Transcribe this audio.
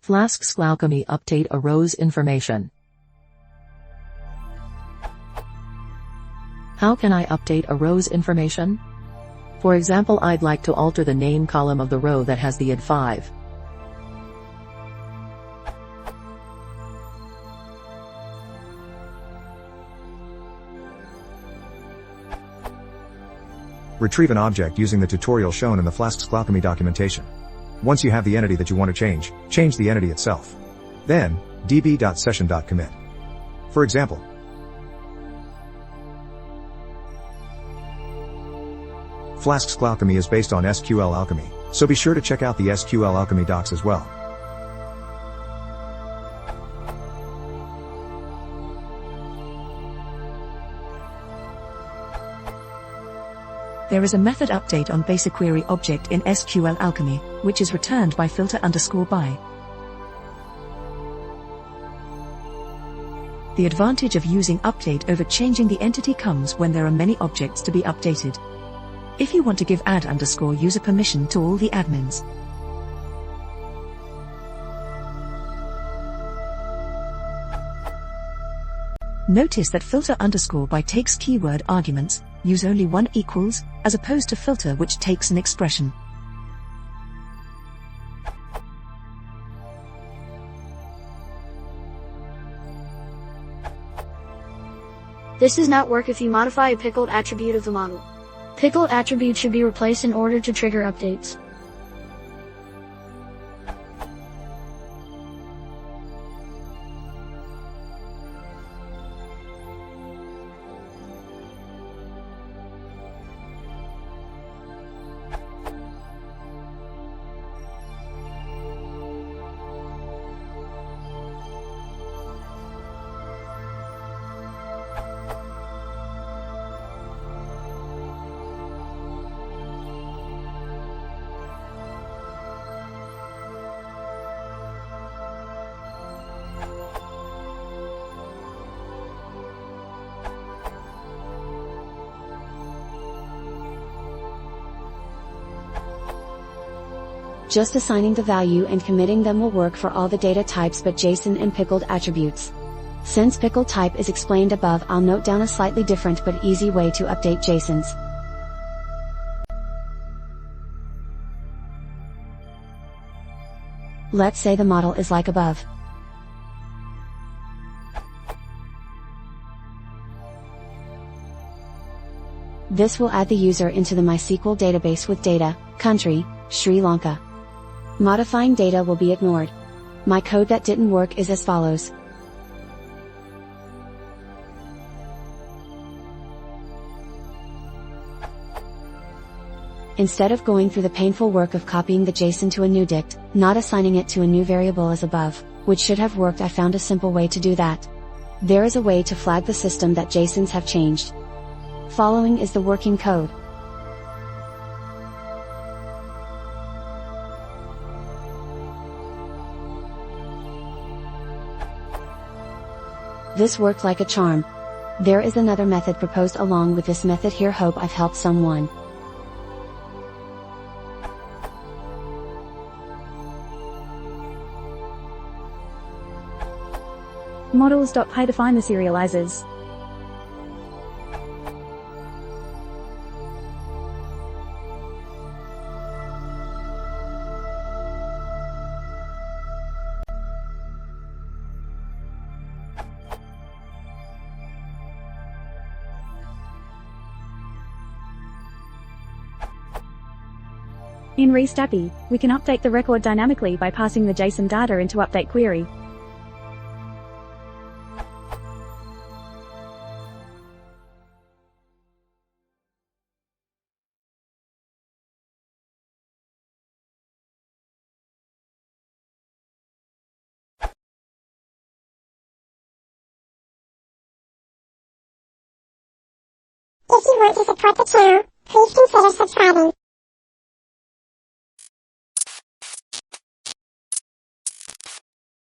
Flask-SQLalchemy update a row's information. How can I update a row's information? For example, I'd like to alter the name column of the row that has the id 5. Retrieve an object using the tutorial shown in the Flask-SQLalchemy documentation. Once you have the entity that you want to change the entity itself. Then, db.session.commit. For example, Flask-SQLalchemy is based on SQLalchemy, so be sure to check out the SQLalchemy docs as well. There is a method update on basic query object in SQLalchemy, which is returned by filter_by. The advantage of using update over changing the entity comes when there are many objects to be updated. If you want to give add_user permission to all the admins. Notice that filter_by takes keyword arguments, use only one equals, as opposed to filter which takes an expression. This does not work if you modify a pickled attribute of the model. Pickled attributes should be replaced in order to trigger updates. Just assigning the value and committing them will work for all the data types but JSON and pickled attributes. Since pickled type is explained above, I'll note down a slightly different but easy way to update JSONs. Let's say the model is like above. This will add the user into the MySQL database with data, country, Sri Lanka. Modifying data will be ignored. My code that didn't work is as follows. Instead of going through the painful work of copying the JSON to a new dict, not assigning it to a new variable as above, which should have worked, I found a simple way to do that. There is a way to flag the system that JSONs have changed. Following is the working code. This worked like a charm. There is another method proposed along with this method here. Hope I've helped someone. Models.py define the serializers. In REST-API, we can update the record dynamically by passing the JSON data into update query. If you want to support the channel, please consider subscribing.